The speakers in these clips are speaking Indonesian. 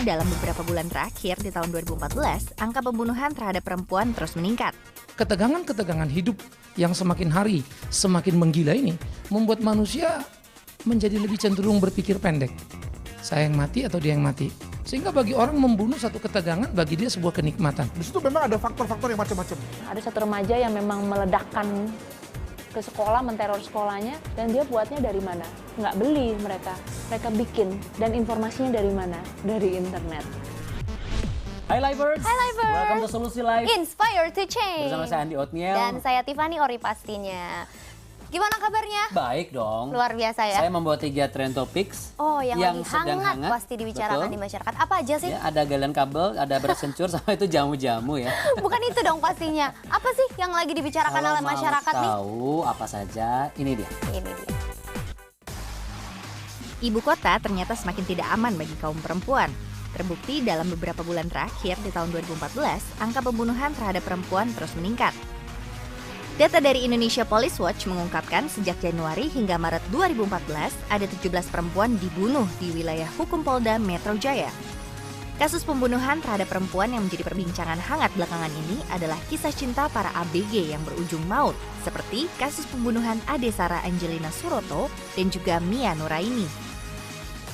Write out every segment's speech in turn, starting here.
dalam beberapa bulan terakhir di tahun 2014, angka pembunuhan terhadap perempuan terus meningkat. Ketegangan-ketegangan hidup yang semakin hari semakin menggila ini membuat manusia menjadi lebih cenderung berpikir pendek. Saya yang mati atau dia yang mati. Sehingga bagi orang membunuh satu ketegangan bagi dia sebuah kenikmatan. Di situ memang ada faktor-faktor yang macam-macam. Ada satu remaja yang memang meledakkan ke sekolah, menteror sekolahnya, dan dia buatnya dari mana? Nggak beli mereka bikin. Dan informasinya dari mana? Dari internet. Hai Livers! Hai Livers! Welcome to Solusi Live. Inspire to change! Bersama saya Andi Otniel. Dan saya Tiffany Ori pastinya. Gimana kabarnya? Baik dong. Luar biasa ya? Saya membawa 3 trend topics. Oh, yang lagi sedang hangat pasti dibicarakan Betul. di masyarakat. Apa aja sih? Ya, ada galian kabel, ada beras kencur, sama itu jamu-jamu ya. Bukan itu dong pastinya. Apa sih yang lagi dibicarakan Kalau oleh mau masyarakat nih? tahu apa saja, ini dia. Ini dia. Ibu kota ternyata semakin tidak aman bagi kaum perempuan. Terbukti dalam beberapa bulan terakhir di tahun 2014, angka pembunuhan terhadap perempuan terus meningkat. Data dari Indonesia Police Watch mengungkapkan sejak Januari hingga Maret 2014, ada 17 perempuan dibunuh di wilayah hukum Polda Metro Jaya. Kasus pembunuhan terhadap perempuan yang menjadi perbincangan hangat belakangan ini adalah kisah cinta para ABG yang berujung maut, seperti kasus pembunuhan Ade Sara Angelina Suroto dan juga Mia Nuraini.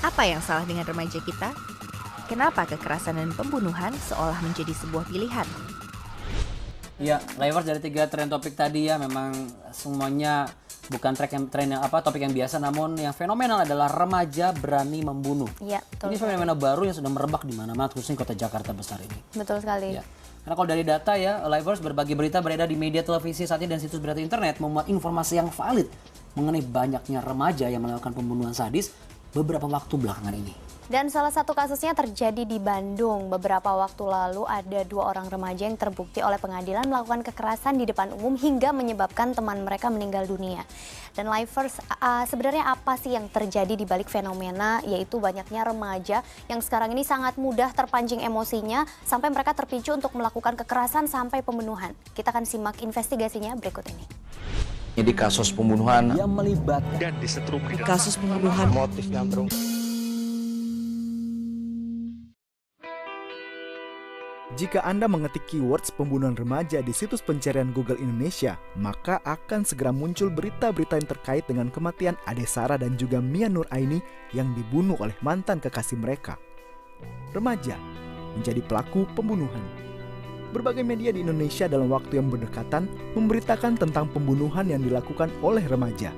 Apa yang salah dengan remaja kita? Kenapa kekerasan dan pembunuhan seolah menjadi sebuah pilihan? Ya, Livers, dari 3 trend topik tadi ya, memang semuanya bukan topik yang biasa, namun yang fenomenal adalah remaja berani membunuh. Iya, betul. Ini fenomena baru yang sudah merebak di mana-mana, khususnya kota Jakarta besar ini. Betul sekali. Ya. Karena kalau dari data ya, Livers, berbagai berita beredar di media televisi saat ini dan situs berita internet memuat informasi yang valid mengenai banyaknya remaja yang melakukan pembunuhan sadis beberapa waktu belakangan ini. Dan salah satu kasusnya terjadi di Bandung. Beberapa waktu lalu ada 2 orang remaja yang terbukti oleh pengadilan melakukan kekerasan di depan umum hingga menyebabkan teman mereka meninggal dunia. Dan Livers, sebenarnya apa sih yang terjadi di balik fenomena, yaitu banyaknya remaja yang sekarang ini sangat mudah terpancing emosinya sampai mereka terpicu untuk melakukan kekerasan sampai pembunuhan. Kita akan simak investigasinya berikut ini. Di kasus pembunuhan Yang melibatkan dan disetrum kasus pembunuhan motif yang terungkap. Jika Anda mengetik keywords pembunuhan remaja di situs pencarian Google Indonesia, maka akan segera muncul berita-berita yang terkait dengan kematian Ade Sara dan juga Mia Nuraini yang dibunuh oleh mantan kekasih mereka. Remaja menjadi pelaku pembunuhan. Berbagai media di Indonesia dalam waktu yang berdekatan memberitakan tentang pembunuhan yang dilakukan oleh remaja,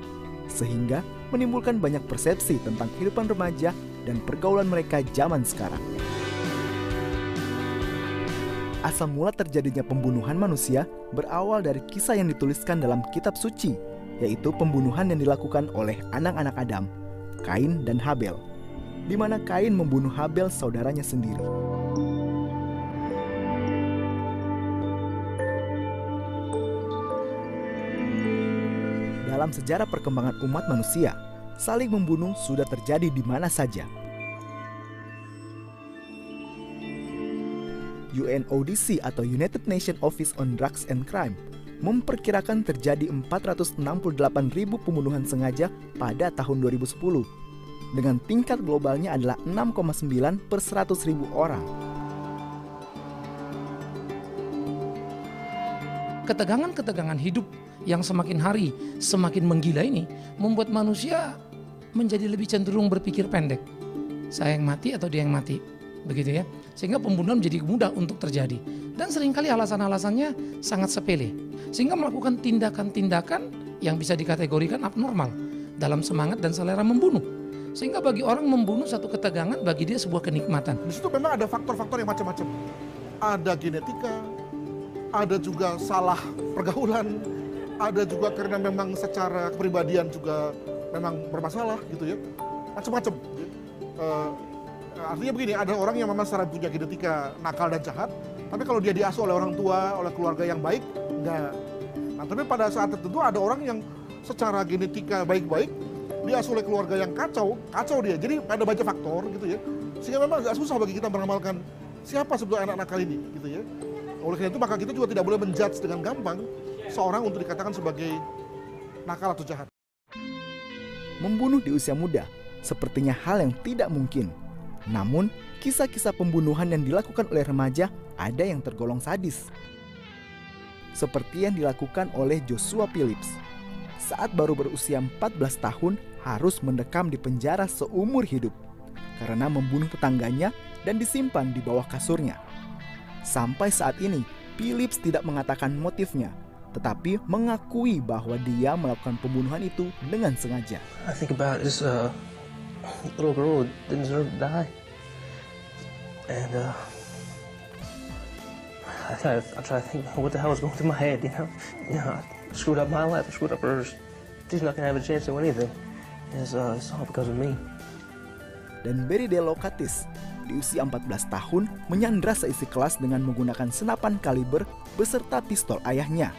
sehingga menimbulkan banyak persepsi tentang kehidupan remaja dan pergaulan mereka zaman sekarang. Asal mula terjadinya pembunuhan manusia berawal dari kisah yang dituliskan dalam kitab suci, yaitu pembunuhan yang dilakukan oleh anak-anak Adam, Kain dan Habel, di mana Kain membunuh Habel saudaranya sendiri. Dalam sejarah perkembangan umat manusia, saling membunuh sudah terjadi di mana saja. UNODC atau United Nations Office on Drugs and Crime memperkirakan terjadi 468.000 pembunuhan sengaja pada tahun 2010, dengan tingkat globalnya adalah 6,9 per 100.000 orang. Ketegangan-ketegangan hidup yang semakin hari semakin menggila ini membuat manusia menjadi lebih cenderung berpikir pendek. Saya yang mati atau dia yang mati, begitu ya. Sehingga pembunuhan menjadi mudah untuk terjadi. Dan seringkali alasan-alasannya sangat sepele. Sehingga melakukan tindakan-tindakan yang bisa dikategorikan abnormal dalam semangat dan selera membunuh. Sehingga bagi orang membunuh satu ketegangan bagi dia sebuah kenikmatan. Di situ memang ada faktor-faktor yang macam-macam. Ada genetika, ada juga salah pergaulan, ada juga karena memang secara kepribadian juga memang bermasalah gitu ya. Macam-macam. Artinya begini, ada orang yang memang secara punya genetika nakal dan jahat, tapi kalau dia diasuh oleh orang tua, oleh keluarga yang baik, enggak. Nah, tapi pada saat tertentu ada orang yang secara genetika baik-baik, diasuh oleh keluarga yang kacau dia. Jadi ada banyak faktor gitu ya. Sehingga memang agak susah bagi kita meramalkan siapa sebetulnya anak nakal ini gitu ya. Oleh karena itu maka kita juga tidak boleh menjudge dengan gampang seorang untuk dikatakan sebagai nakal atau jahat. Membunuh di usia muda sepertinya hal yang tidak mungkin. Namun, kisah-kisah pembunuhan yang dilakukan oleh remaja ada yang tergolong sadis. Seperti yang dilakukan oleh Joshua Phillips. Saat baru berusia 14 tahun harus mendekam di penjara seumur hidup karena membunuh tetangganya dan disimpan di bawah kasurnya. Sampai saat ini, Phillips tidak mengatakan motifnya, tetapi mengakui bahwa dia melakukan pembunuhan itu dengan sengaja. I think about this little girl who didn't deserve to die, and I try to think what the hell is going through my head. I screwed up my life, I screwed up hers. She's not gonna have a chance to do anything. It's all because of me. Dan Barry DeLocatis di usia 14 tahun menyandra seisi kelas dengan menggunakan senapan kaliber beserta pistol ayahnya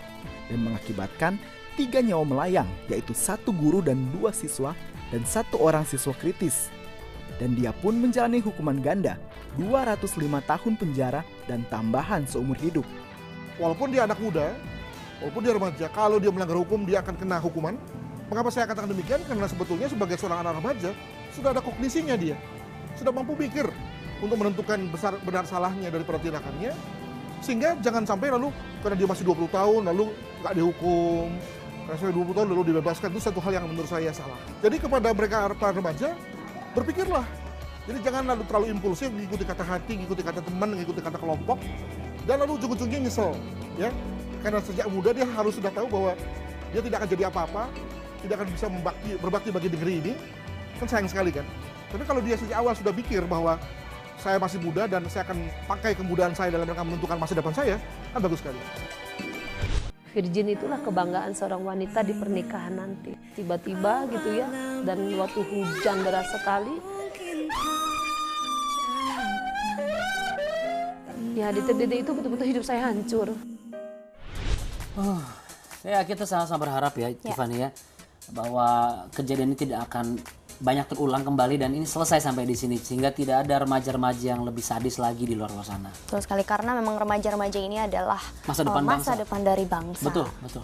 dan mengakibatkan 3 nyawa melayang, yaitu 1 guru dan 2 siswa dan 1 orang siswa kritis. Dan dia pun menjalani hukuman ganda 205 tahun penjara dan tambahan seumur hidup. Walaupun dia anak muda, walaupun dia remaja, kalau dia melanggar hukum dia akan kena hukuman. Mengapa saya katakan demikian? Karena sebetulnya sebagai seorang anak remaja sudah ada kognisinya dia, sudah mampu pikir untuk menentukan benar salahnya daripada tindakannya, sehingga jangan sampai lalu karena dia masih 20 tahun lalu nggak dihukum, karena sampai 20 tahun lalu dibebaskan, itu satu hal yang menurut saya salah. Jadi kepada mereka para remaja, berpikirlah. Jadi jangan lalu terlalu impulsif, mengikuti kata hati, mengikuti kata teman, mengikuti kata kelompok, dan lalu ujung-ujungnya nyesel, ya. Karena sejak muda dia harus sudah tahu bahwa dia tidak akan jadi apa-apa, tidak akan bisa berbakti bagi negeri ini. Kan sayang sekali kan. Tapi kalau dia sejak awal sudah pikir bahwa saya masih muda dan saya akan pakai kemudahan saya dalam rangka menentukan masa depan saya, kan bagus sekali. Virgin itulah kebanggaan seorang wanita di pernikahan nanti. Tiba-tiba gitu ya, dan waktu hujan deras sekali, ya detik-detik itu betul-betul hidup saya hancur. Ya kita sama-sama berharap ya, Tiffany ya, bahwa kejadian ini tidak akan banyak terulang kembali dan ini selesai sampai di sini sehingga tidak ada remaja-remaja yang lebih sadis lagi di luar sana. Betul sekali, karena memang remaja-remaja ini adalah masa depan dari bangsa. Betul, betul.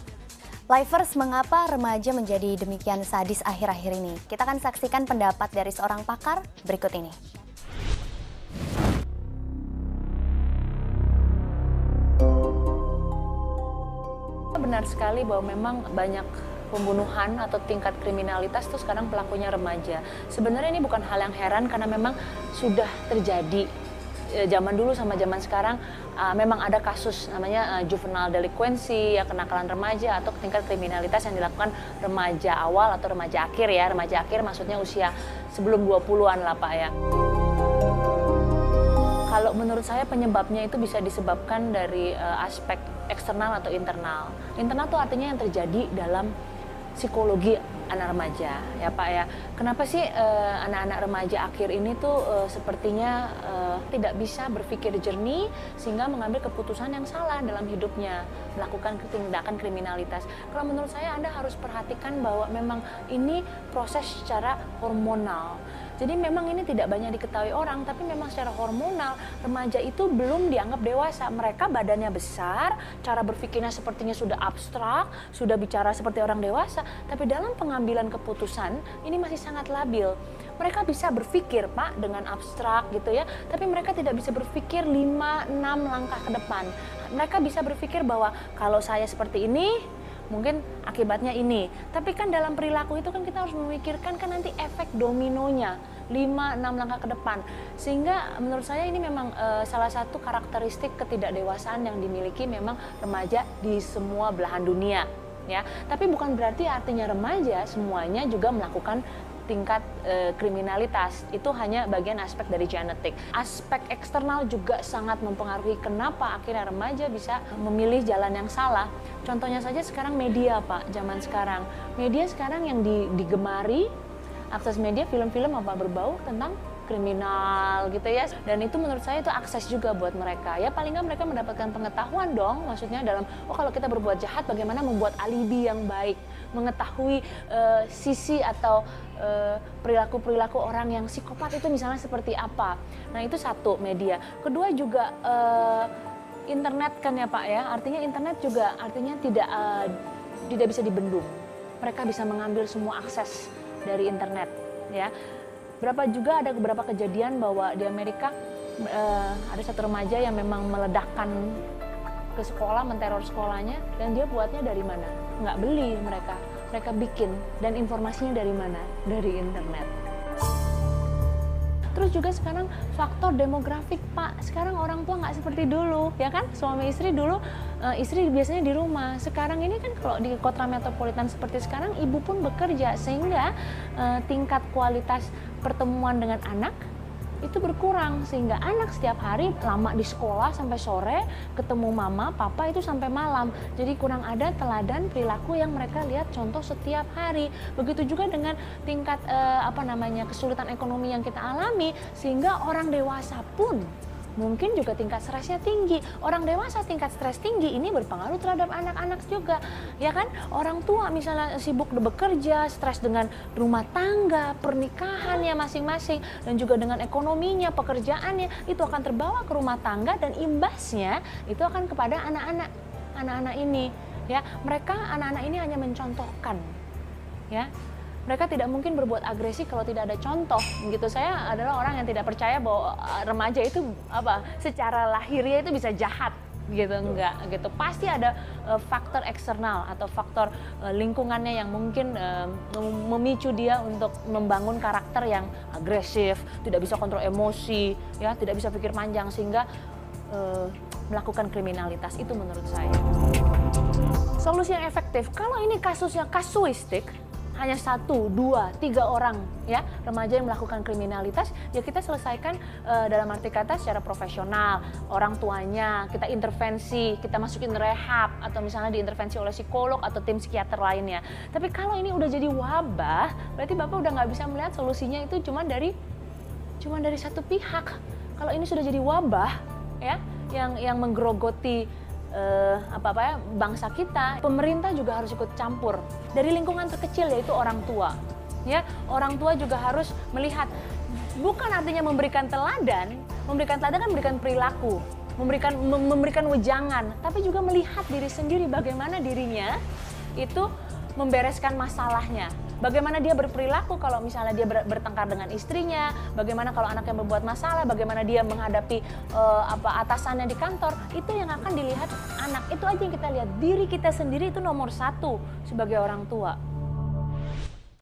Lifers, mengapa remaja menjadi demikian sadis akhir-akhir ini? Kita akan saksikan pendapat dari seorang pakar berikut ini. Benar sekali bahwa memang banyak pembunuhan atau tingkat kriminalitas itu sekarang pelakunya remaja. Sebenarnya ini bukan hal yang heran karena memang sudah terjadi zaman dulu sama zaman sekarang. Memang ada kasus namanya juvenile delinquency, ya, kenakalan remaja atau tingkat kriminalitas yang dilakukan remaja awal atau remaja akhir ya. Remaja akhir maksudnya usia sebelum 20-an lah Pak ya. Kalau menurut saya penyebabnya itu bisa disebabkan dari aspek eksternal atau internal. Internal itu artinya yang terjadi dalam psikologi anak remaja, ya Pak ya. Kenapa sih anak-anak remaja akhir ini tuh sepertinya tidak bisa berpikir jernih sehingga mengambil keputusan yang salah dalam hidupnya, melakukan tindakan kriminalitas. Kalau menurut saya Anda harus perhatikan bahwa memang ini proses secara hormonal. Jadi memang ini tidak banyak diketahui orang, tapi memang secara hormonal remaja itu belum dianggap dewasa. Mereka badannya besar, cara berpikirnya sepertinya sudah abstrak, sudah bicara seperti orang dewasa, tapi dalam pengambilan keputusan ini masih sangat labil. Mereka bisa berpikir Pak dengan abstrak gitu ya, tapi mereka tidak bisa berpikir 5-6 langkah ke depan. Mereka bisa berpikir bahwa kalau saya seperti ini, mungkin akibatnya ini. Tapi kan dalam perilaku itu kan kita harus memikirkan kan nanti efek dominonya 5-6 langkah ke depan. Sehingga menurut saya ini memang salah satu karakteristik ketidakdewasaan yang dimiliki memang remaja di semua belahan dunia. Ya, tapi bukan berarti artinya remaja semuanya juga melakukan tingkat kriminalitas. Itu hanya bagian aspek dari genetik. Aspek eksternal juga sangat mempengaruhi kenapa akhirnya remaja bisa memilih jalan yang salah. Contohnya saja sekarang media Pak, zaman sekarang. Media sekarang yang digemari, akses media, film-film apa berbau tentang kriminal gitu ya, dan itu menurut saya itu akses juga buat mereka ya, paling nggak mereka mendapatkan pengetahuan dong, maksudnya dalam kalau kita berbuat jahat bagaimana membuat alibi yang baik, mengetahui sisi atau perilaku-perilaku orang yang psikopat itu misalnya seperti apa. Nah itu satu, media. Kedua juga internet kan ya Pak ya, artinya internet juga artinya tidak bisa dibendung, mereka bisa mengambil semua akses dari internet ya. Berapa juga ada beberapa kejadian bahwa di Amerika ada satu remaja yang memang meledakkan ke sekolah, menteror sekolahnya, dan dia buatnya dari mana? Nggak beli mereka bikin, dan informasinya dari mana? Dari internet. Terus juga sekarang faktor demografik, Pak. Sekarang orang tua nggak seperti dulu, ya kan? Suami istri dulu, istri biasanya di rumah. Sekarang ini kan kalau di kota metropolitan seperti sekarang, ibu pun bekerja, sehingga tingkat kualitas pertemuan dengan anak itu berkurang, sehingga anak setiap hari lama di sekolah sampai sore, ketemu mama, papa itu sampai malam. Jadi kurang ada teladan perilaku yang mereka lihat contoh setiap hari. Begitu juga dengan tingkat kesulitan ekonomi yang kita alami, sehingga orang dewasa pun mungkin juga tingkat stresnya tinggi. Orang dewasa tingkat stres tinggi ini berpengaruh terhadap anak-anak juga, ya kan? Orang tua misalnya sibuk bekerja, stres dengan rumah tangga, pernikahannya masing-masing, dan juga dengan ekonominya, pekerjaannya, itu akan terbawa ke rumah tangga, dan imbasnya itu akan kepada anak-anak ini, ya. Mereka anak-anak ini hanya mencontohkan, ya. Mereka tidak mungkin berbuat agresi kalau tidak ada contoh, gitu. Saya adalah orang yang tidak percaya bahwa remaja itu secara lahiriah itu bisa jahat, gitu. Enggak, gitu. Pasti ada faktor eksternal atau faktor lingkungannya yang mungkin memicu dia untuk membangun karakter yang agresif, tidak bisa kontrol emosi, ya, tidak bisa pikir panjang, sehingga melakukan kriminalitas. Itu menurut saya. Solusi yang efektif, kalau ini kasusnya kasuistik, hanya 1, 2, 3 orang, ya, remaja yang melakukan kriminalitas, ya kita selesaikan dalam arti kata secara profesional. Orang tuanya kita intervensi, kita masukin rehab, atau misalnya diintervensi oleh psikolog atau tim psikiater lainnya. Tapi kalau ini udah jadi wabah, berarti Bapak udah nggak bisa melihat solusinya itu cuma dari satu pihak. Kalau ini sudah jadi wabah, ya, yang menggerogoti bangsa kita, pemerintah juga harus ikut campur dari lingkungan terkecil, yaitu orang tua, ya. Orang tua juga harus melihat, bukan artinya memberikan teladan kan memberikan perilaku, memberikan wejangan, tapi juga melihat diri sendiri, bagaimana dirinya itu membereskan masalahnya. Bagaimana dia berperilaku kalau misalnya dia bertengkar dengan istrinya, bagaimana kalau anaknya membuat masalah, bagaimana dia menghadapi atasannya di kantor, itu yang akan dilihat anak. Itu aja yang kita lihat, diri kita sendiri itu nomor 1 sebagai orang tua.